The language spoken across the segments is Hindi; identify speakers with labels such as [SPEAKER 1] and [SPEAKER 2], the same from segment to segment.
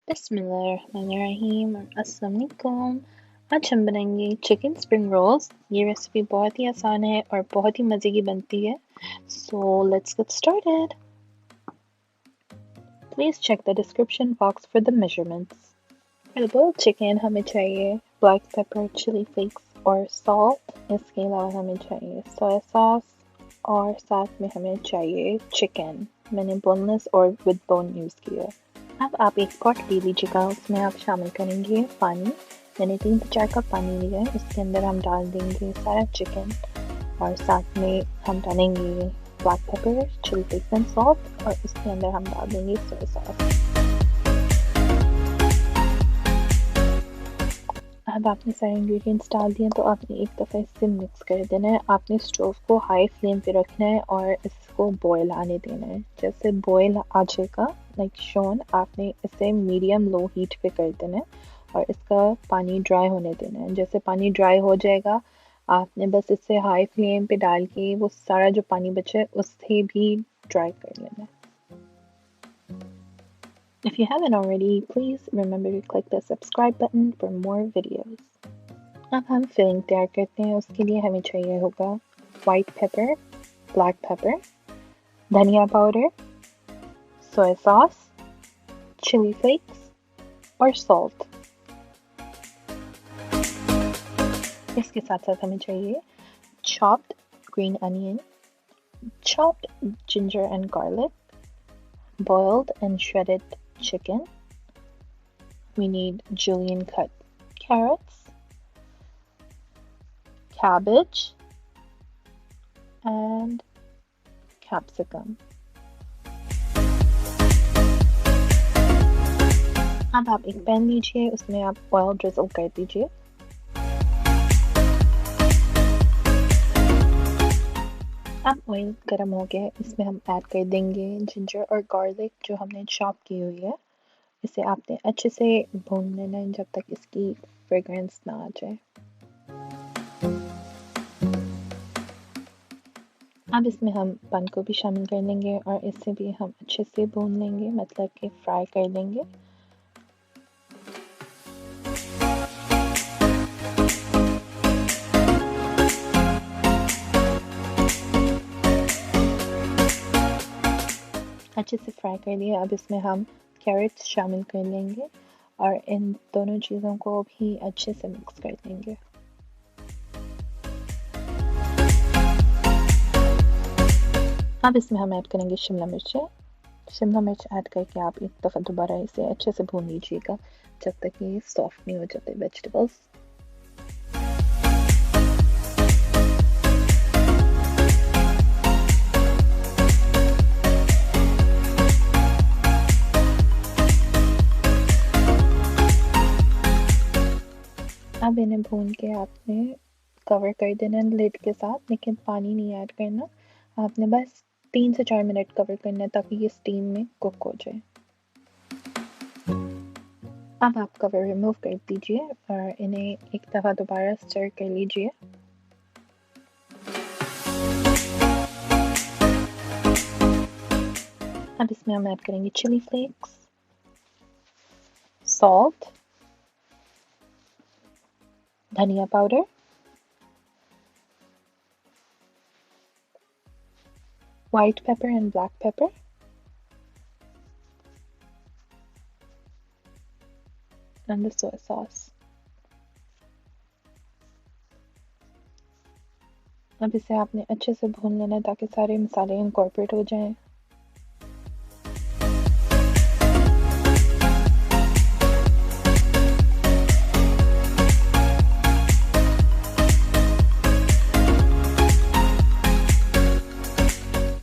[SPEAKER 1] बिस्मिल्लाहिर्रहमानिर्रहीम और अस्सलाम वालेकुम। आज हम बनाएंगे चिकन स्प्रिंग रोल्स। ये रेसिपी बहुत ही आसान है और बहुत ही मज़े की बनती है। So let's get started. Please check the description box for the measurements. For the boiled chicken हमें चाहिए ब्लैक पेपर, चिली फ्लेक्स और सॉल्ट। इसके अलावा हमें चाहिए सोया सॉस और साथ में हमें चाहिए चिकन। मैंने बोनलेस और विद बोन यूज़ किया है। अब आप एक पॉट ले लीजिएगा, उसमें आप शामिल करेंगे पानी। मैंने 3 से 4 कप पानी लिया है। उसके अंदर हम डाल देंगे सारा चिकन और साथ में हम डालेंगे black pepper, chilli flakes and salt और उसके अंदर हम डाल देंगे सोया सॉस। अब आपने सारे इंग्रेडिएंट्स डाल दिए तो आपने एक दफ़ा इसे मिक्स कर देना है। आपने स्टोव को हाई फ्लेम पे रखना है और इसको बॉयल आने देना है। जैसे बॉयल आ जाएगा लाइक शोन, आपने इसे मीडियम लो हीट पे कर देना है और इसका पानी ड्राई होने देना है। जैसे पानी ड्राई हो जाएगा आपने बस इसे हाई फ्लेम पे डाल के वो सारा जो पानी बचा है उससे भी ड्राई कर लेना है। If you haven't already, please remember to click the subscribe button for more videos. अब हम फिलिंग तैयार करते हैं। उसके लिए हमें चाहिए होगा वाइट पेपर, ब्लैक पेपर, धनिया powder, soya sauce, chilli flakes और सॉल्ट। इसके साथ साथ हमें चाहिए chopped green onion, chopped ginger and garlic, boiled and shredded chicken. We need julienne cut carrots, cabbage, and capsicum. अब आप एक पैन लीजिए, उसमें आप ऑयल ड्रिजल कर दीजिए। अब ऑयल गर्म हो गया है, इसमें हम ऐड कर देंगे जिंजर और गार्लिक जो हमने चॉप की हुई है। इसे आपने अच्छे से भून लेना है जब तक इसकी फ्रेग्रेंस ना आ जाए। अब इसमें हम बन को भी शामिल कर लेंगे और इसे भी हम अच्छे से भून लेंगे, मतलब कि फ्राई कर लेंगे। अच्छे से फ्राई कर लिया। अब इसमें हम कैरेट्स शामिल कर लेंगे और इन दोनों चीज़ों को भी अच्छे से मिक्स कर देंगे। अब इसमें हम ऐड करेंगे शिमला मिर्च। शिमला मिर्च ऐड करके आप एक दफ़ा दोबारा इसे अच्छे से भून लीजिएगा जब तक ये सॉफ्ट नहीं हो जाते वेजिटेबल्स। अब इन्हें भून के आपने कवर कर देना लिड के साथ, लेकिन पानी नहीं ऐड करना। आपने बस 3 से 4 मिनट कवर करना है ताकि ये स्टीम में कुक हो जाए। अब आप कवर रिमूव कर दीजिए और इन्हें एक दफ़ा दोबारा स्टर कर लीजिए। अब इसमें हम ऐड करेंगे चिली फ्लेक्स, सॉल्ट, धनिया powder, white pepper and black pepper, and the soy sauce. अब इसे आपने अच्छे से भून लेना है ताकि सारे मसाले इनकॉर्पोरेट हो जाएं।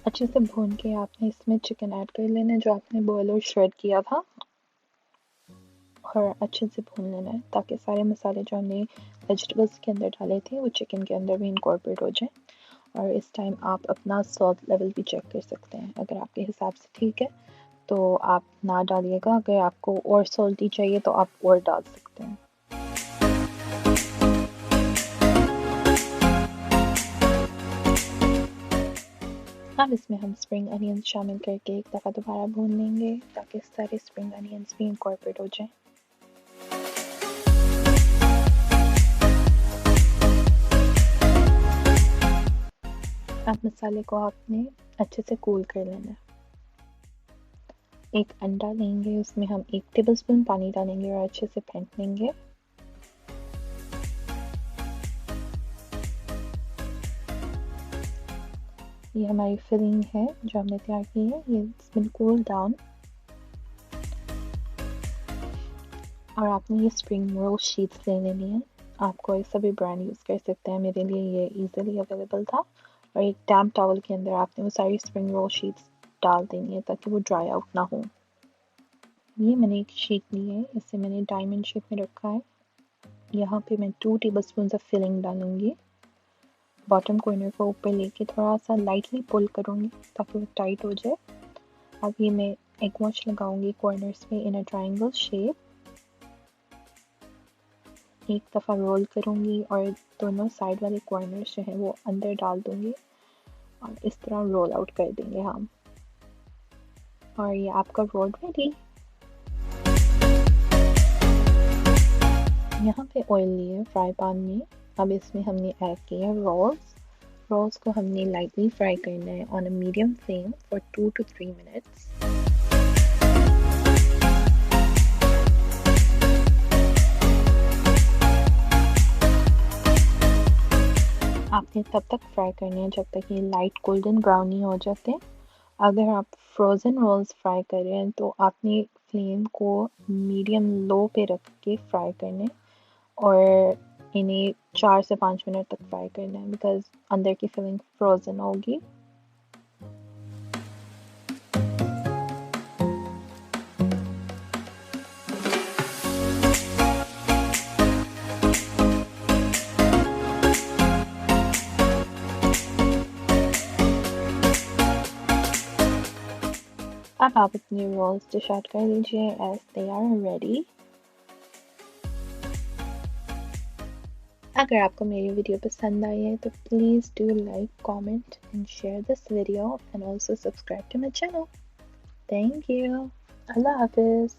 [SPEAKER 1] अच्छे से भून के आपने इसमें चिकन ऐड कर लेना है जो आपने बॉयल और श्रेड किया था और अच्छे से भून लेना है ताकि सारे मसाले जो हमने वेजिटेबल्स के अंदर डाले थे वो चिकन के अंदर भी इनकॉर्पोरेट हो जाए। और इस टाइम आप अपना सॉल्ट लेवल भी चेक कर सकते हैं। अगर आपके हिसाब से ठीक है तो आप ना डालिएगा, अगर आपको और सॉल्टी चाहिए तो आप और डाल सकते हैं। अब इसमें हम स्प्रिंग अनियंस शामिल करके एक दफ़ा दोबारा भून लेंगे ताकि सारे स्प्रिंग अनियंस भी इंकॉर्पोरेट हो जाएं। अब मसाले को आपने अच्छे से कूल कर लेना है। एक अंडा लेंगे, उसमें हम 1 टेबलस्पून पानी डालेंगे और अच्छे से फेंट लेंगे। ये हमारी फिलिंग है जो हमने तैयार की है, ये बिल्कुल कूल डाउन। और आपने ये स्प्रिंग रोल शीट्स ले लेनी है। आप कोई सा भी ब्रांड यूज़ कर सकते हैं, मेरे लिए ये इजीली अवेलेबल था। और एक डैम्प टॉवल के अंदर आपने वो सारी स्प्रिंग रोल शीट्स डाल देनी है ताकि वो ड्राई आउट ना हो। ये मैंने एक शीट ली है, इसे मैंने डायमंड शेप में रखा है। यहाँ पे मैं 2 टेबलस्पून ऑफ फिलिंग डालूंगी। बॉटम कॉर्नर को ऊपर लेके थोड़ा सा लाइटली पुल करूँगी ताकि वो टाइट हो जाए। अब ये मैं एग वॉश लगाऊंगी कॉर्नर्स पे इन अ ट्रायंगल शेप। एक दफ़ा रोल करूँगी और दोनों साइड वाले कॉर्नर्स जो हैं वो अंदर डाल दूँगी और इस तरह रोल आउट कर देंगे हम। और ये आपका रोल रेडी। यहाँ पे ऑयल लिए फ्राई पैन में। अब इसमें हमने ऐड किया रोल्स। रोल्स को हमने लाइटली फ्राई करना है on a medium flame for 2 to 3 minutes. आपने तब तक फ्राई करने हैं जब तक ये लाइट गोल्डन ब्राउन नहीं हो जाते। अगर आप फ्रोज़न रोल्स फ्राई कर रहे हैं तो आपने फ्लेम को मीडियम लो पे रख के फ्राई करने और इन्हें 4 से 5 मिनट तक फ्राई करना है बिकॉज अंदर की फिलिंग फ्रोज़न होगी। अब आप अपने रोल्स डिश आउट कर लीजिए एज दे आर रेडी। अगर आपको मेरी वीडियो पसंद आई है तो please do like, comment and share this video and also subscribe to my channel. Thank you. अल्लाह हाफिज़।